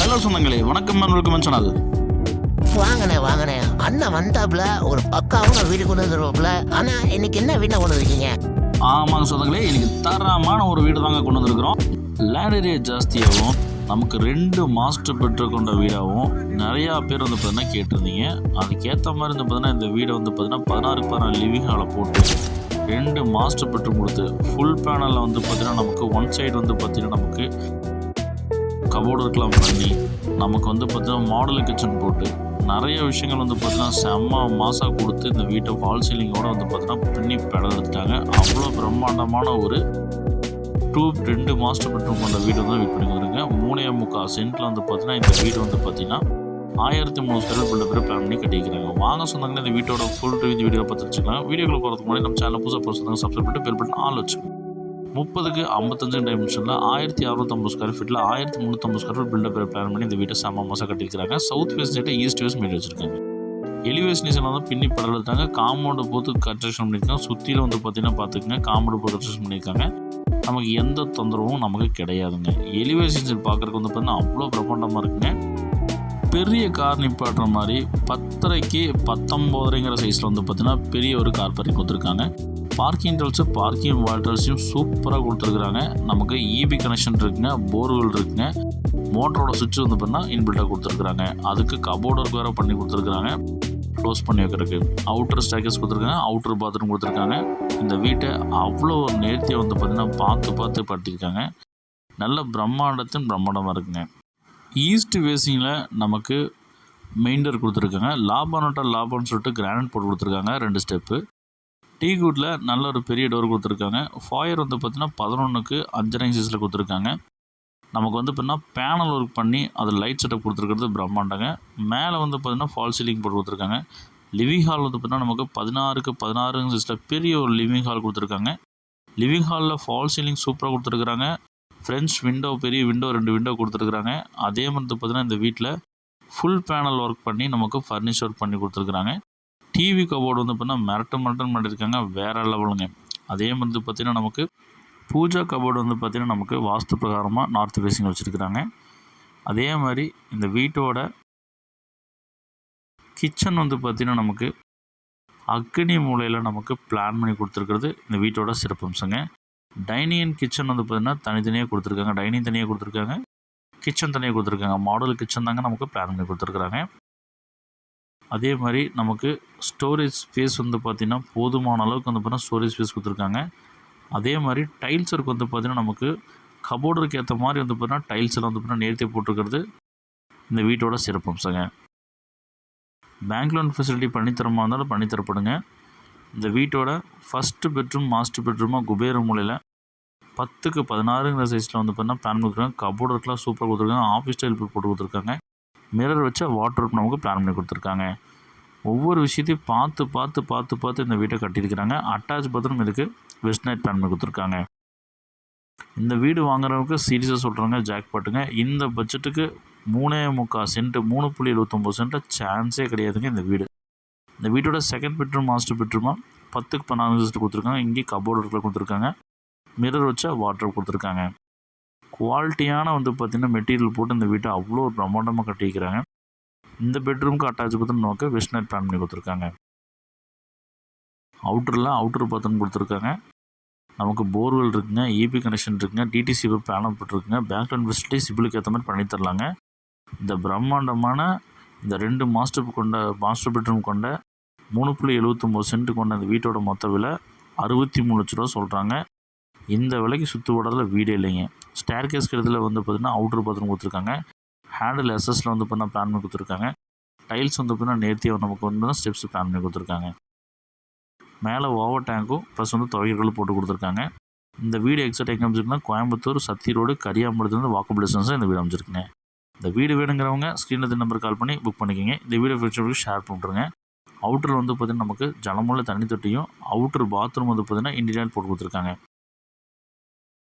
Hello சொந்தங்களே, வணக்கம் welcome channel. வாங்கண்ணே அண்ணன் வந்தாப்புல ஒரு பக்காவும் வீடு கொண்டு வந்துருவாப்புல. ஆனா இன்னைக்கு என்ன வீட்டை கொண்டு வந்திருக்கீங்க? ஆமாங்க சொந்தங்களே, இன்னைக்கு தரமான ஒரு வீடு தாங்க கொண்டு வந்திருக்கிறோம். லேண்ட் ஏரியா ஜாஸ்தியாகவும் நமக்கு 2 மாஸ்டர் பெட்ரூம் கொண்ட வீடாகவும் நிறையா பேர் வந்து பார்த்தீங்கன்னா கேட்டிருந்தீங்க. அதுக்கேற்ற மாதிரி வந்து பார்த்தீங்கன்னா இந்த வீடை வந்து பார்த்தீங்கன்னா 16 லிவிங் ஹாலை போட்டு 2 மாஸ்டர் பெட்ரூம் கொடுத்து ஃபுல் பேனலில் வந்து பார்த்தீங்கன்னா நமக்கு ஒன் சைடு வந்து பார்த்தீங்கன்னா நமக்கு கபோர்டு இருக்கலாம் பண்ணி நமக்கு வந்து பார்த்தீங்கன்னா மாடல் கிச்சன் போட்டு நிறைய விஷயங்கள் வந்து பார்த்தீங்கன்னா செம்ம மாசாக கொடுத்து இந்த வீட்டை ஃபால் சீலிங்கோடு வந்து பார்த்தீங்கன்னா பின்னி பெடர்ந்துட்டாங்க. அவ்வளோ பிரம்மாண்டமான ஒரு 2 மாஸ்டர் பெட்ரூம் கொண்ட வீடு வந்து வெயிட் பண்ணி வந்துருங்க. 3.25 சென்ட்டில் வந்து பார்த்தீங்கன்னா இந்த வீடு வந்து பார்த்தீங்கன்னா 1300 ஸ்கொயர் ஃபீட் பேர் பிளான் பண்ணி கட்டிக்கிறாங்க. வாங்க சொன்னாங்கன்னா இந்த வீட்டோட ஃபுல் ரிவ்யூ வீடியோ பார்த்து வச்சுக்கலாம். வீடியோக்குள்ள போகிறதுக்கு முன்னாடி நம்ம சேனல் புதுசாக போகிறதுக்கு சப்ஸ்கிரைப் பண்ணிட்டு பெல் பட்டன் ஆல் வச்சுக்கோங்க. 30க்கு 55 டைமென்ஷனில் 1650 ஸ்கொயர் ஃபீட்டில் 1350 ஸ்கொயர் ஃபீட் பில்டப் பிளான் பண்ணி இந்த வீட்டை செம்ம மாசாக கட்டியிருக்கிறாங்க. சவுத் வெஸ்ட் சைட்டை ஈஸ்ட் வெஸ்ட் மீடி வச்சிருக்காங்க. எலிவேஷன் வந்து பின்னி படர்ந்துட்டாங்க. காம்பவுண்டு போட்டு கன்ஸ்ட்ரக்ஷன் பண்ணியிருக்காங்க. சுற்றியில் வந்து பார்த்தீங்கன்னா பார்த்துக்கங்க காம்பவுண்டு போட்டு கன்ஸ்ட்ரக்ஷன் பண்ணியிருக்காங்க. நமக்கு எந்த தொந்தரவும் நமக்கு கிடையாதுங்க. எலிவேஷன் பார்க்குறதுக்கு வந்து பார்த்தீங்கன்னா அவ்வளோ பிரம்மாண்டமாக இருக்குங்க. பெரிய கார் நிப்பாட்டுற மாதிரி 10.5க்கு 19.5ங்கிற சைஸில் வந்து பார்த்தீங்கன்னா பெரிய ஒரு கார் பார்க்கிங் கொடுத்துருக்காங்க. பார்க்கிங் டல்ஸு பார்க்கிங் வால்டர்ஸையும் சூப்பராக கொடுத்துருக்குறாங்க. நமக்கு இபி கனெக்ஷன் இருக்குங்க, போர்வெல் இருக்குங்க, மோட்டரோட சுவிட்ச் வந்து பார்த்தீங்கன்னா இன்பில்ட்டாக கொடுத்துருக்குறாங்க. அதுக்கு கபோர்டு ஒர்க் வேறு பண்ணி கொடுத்துருக்குறாங்க. க்ளோஸ் பண்ணி வைக்கிறதுக்கு அவுட்டர் ஸ்டேக்கர்ஸ் கொடுத்துருக்காங்க, அவுட்டர் பாத்ரூம் கொடுத்துருக்காங்க. இந்த வீட்டை அவ்வளோ நேர்த்தியாக வந்து பார்த்திங்கன்னா பார்த்து படுத்திருக்காங்க. நல்ல பிரம்மாண்டமாக இருக்குங்க. ஈஸ்ட் வேசிங்கில் நமக்கு மெயின் டோர் கொடுத்துருக்காங்க. லாபான்னு சொல்லிட்டு கிரானைட் போட்டு கொடுத்துருக்காங்க 2 ஸ்டெப்பு. டீ குட்டில் நல்ல ஒரு பெரிய டோர் கொடுத்துருக்காங்க. ஃபாயர் வந்து பார்த்திங்கன்னா 11க்கு 5.5 சைஸில் கொடுத்துருக்காங்க. நமக்கு வந்து பார்த்திங்கன்னா பேனல் ஒர்க் பண்ணி அது லைட் செட்டப் கொடுத்துருக்கிறது பிரம்மாண்டங்க. மேலே வந்து பார்த்திங்கன்னா ஃபால் சீலிங் போட்டு கொடுத்துருக்காங்க. லிவிங் ஹால் வந்து பார்த்திங்கன்னா நமக்கு 16க்கு 16 சைஸில் பெரிய ஒரு லிவிங் ஹால் கொடுத்துருக்காங்க. லிவிங் ஹாலில் ஃபால் சீலிங் சூப்பராக கொடுத்துருக்குறாங்க. ஃப்ரெண்ட்ஸ் விண்டோ, பெரிய விண்டோ 2 விண்டோ கொடுத்துருக்குறாங்க. அதே மாதிரி பார்த்திங்கன்னா இந்த வீட்டில் ஃபுல் பேனல் ஒர்க் பண்ணி நமக்கு ஃபர்னிச்சர் ஒர்க் பண்ணி கொடுத்துருக்குறாங்க. டிவி கபோர்டு வந்து பார்த்தீங்கன்னா மிரட்டன் பண்ணியிருக்காங்க, வேறு லெவலுங்க. அதே மாதிரி பார்த்திங்கன்னா நமக்கு பூஜா கபோர்டு வந்து பார்த்திங்கன்னா நமக்கு வாஸ்து பிரகாரமாக நார்த் ஃபேஸிங் வச்சுருக்குறாங்க. அதே மாதிரி இந்த வீட்டோட கிச்சன் வந்து பார்த்திங்கன்னா நமக்கு அக்னி மூலையில் நமக்கு பிளான் பண்ணி கொடுத்துருக்குறது இந்த வீட்டோட சிறப்பம்சங்க. டைனிங் அண்ட் கிச்சன் வந்து பார்த்திங்கன்னா தனித்தனியாக கொடுத்துருக்காங்க. டைனிங் தனியாக கொடுத்துருக்காங்க, கிச்சன் தனியாக கொடுத்துருக்காங்க. மாடல் கிச்சன் தாங்க நமக்கு பிளான் பண்ணி கொடுத்துருக்குறாங்க. அதே மாதிரி நமக்கு ஸ்டோரேஜ் ஸ்பேஸ் வந்து பார்த்திங்கன்னா போதுமான அளவுக்கு வந்து பார்த்தீங்கன்னா ஸ்டோரேஜ் ஸ்பேஸ் கொடுத்துருக்காங்க. அதே மாதிரி டைல்ஸ் ஒர்க் வந்து பார்த்திங்கன்னா நமக்கு கபோர்டுக்கு ஏற்ற மாதிரி வந்து பார்த்திங்கன்னா டைல்ஸ் எல்லாம் வந்து பார்த்திங்கன்னா நேர்த்தி போட்டிருக்கிறது இந்த வீட்டோட சிறப்பம்சங்க. பேங்க் லோன் ஃபெசிலிட்டி பண்ணித்தரமாக இருந்தாலும் பண்ணித்தரப்படுங்க. இந்த வீட்டோட ஃபஸ்ட்டு பெட்ரூம் மாஸ்டர் பெட்ரூமாக குபேர மூலையில் 10க்கு 16ங்கிற சைஸில் வந்து பார்த்திங்கன்னா பிளான் கொடுத்துருக்காங்க. கபோர்டு ஒர்க்லாம் சூப்பராக கொடுத்துருக்காங்க. ஆஃபீஸ் ஸ்டைல் போட்டு கொடுத்துருக்காங்க. மிரர் வச்ச வாட்டர் நமக்கு பிளான் பண்ணி கொடுத்துருக்காங்க. ஒவ்வொரு விஷயத்தையும் பார்த்து இந்த வீட்டை கட்டியிருக்கிறாங்க. அட்டாச் பாத்ரூம் இருக்குது, வெஸ்ட் நைட் பிளான் பண்ணி கொடுத்துருக்காங்க. இந்த வீடு வாங்குறவங்களுக்கு சீரியஸாக சொல்கிறாங்க, ஜாக் பாட்டுங்க. இந்த பட்ஜெட்டுக்கு 3.25 சென்ட் 3.79 சென்ட்டில் சான்ஸே கிடையாதுங்க இந்த வீடு. இந்த வீட்டோட செகண்ட் பெட்ரூம் மாஸ்டர் பெட்ரூமாக 10க்கு 14 கொடுத்துருக்காங்க. இங்கேயும் கபோர்டு ஒர்க்கில் கொடுத்துருக்காங்க. மிரர் வச்ச வாட்டர் கொடுத்துருக்காங்க. குவாலிட்டியான வந்து பார்த்திங்கன்னா மெட்டீரியல் போட்டு இந்த வீட்டை அவ்வளோ பிரம்மாண்டமாக கட்டிக்கிறாங்க. இந்த பெட்ரூமுக்கு அட்டாச் பாத்ரூம் நமக்கு வெஸ்ட் நைட் பிளான் பண்ணி கொடுத்துருக்காங்க. அவுட்டர் பாத்ரூம் கொடுத்துருக்காங்க. நமக்கு போர்வெல் இருக்குங்க, இபி கனெக்ஷன் இருக்குங்க, டிடிசி பேனல் போட்டுருக்குங்க. பேங்க் லோன் ஃபெசிலிட்டி சிபிலுக்கு ஏற்ற மாதிரி பண்ணி தரலாங்க. இந்த பிரம்மாண்டமான இந்த 2 மாஸ்டர் பெட்ரூம் கொண்ட 3.79 சென்ட் கொண்ட இந்த வீட்டோட மொத்த விலை 63 லட்ச ரூபா சொல்கிறாங்க. இந்த விலைக்கு சுற்று வடத்தில் வீடே இல்லைங்க. ஸ்டேர் கேஸ் இடத்துல வந்து பார்த்திங்கன்னா அவுட்டர் பாத்ரூம் கொடுத்துருக்காங்க. ஹேண்டில் எஸ்எஸில் வந்து பார்த்தீங்கன்னா பிளான் பண்ணி கொடுத்துருக்காங்க. டைல்ஸ் வந்து பார்த்திங்கன்னா நேர்த்தியாக நமக்கு வந்து ஸ்டெப்ஸ் பிளான் பண்ணி கொடுத்துருக்காங்க. மேலே ஓவர் டேங்க்கும் ப்ளஸ் வந்து துவையர்கள் போட்டு கொடுத்துருக்காங்க. இந்த வீடு எக்ஸாக்ட் எங்கே அமைச்சிருக்குன்னா கோயம்புத்தூர் சத்தி ரோடு கரியாம்பலத்துலேருந்து வாக்கபிள் டிஸ்டன்ஸில் இந்த வீடு அமைச்சிருக்குங்க. இந்த வீடு வேணுங்கிறவங்க ஸ்க்ரீனில் நம்பர் கால் பண்ணி புக் பண்ணிக்கோங்க. இந்த வீடியோ ஃபியூச்சருக்கு ஷேர் பண்ணுறேங்க. அவுட்டர் வந்து பார்த்திங்கன்னா நமக்கு ஜலமுள்ள தண்ணி தொட்டியும் அவுட்டர் பாத்ரூம் வந்து பார்த்திங்கன்னா இன்டீரியர் போட்டு கொடுத்துருக்காங்க.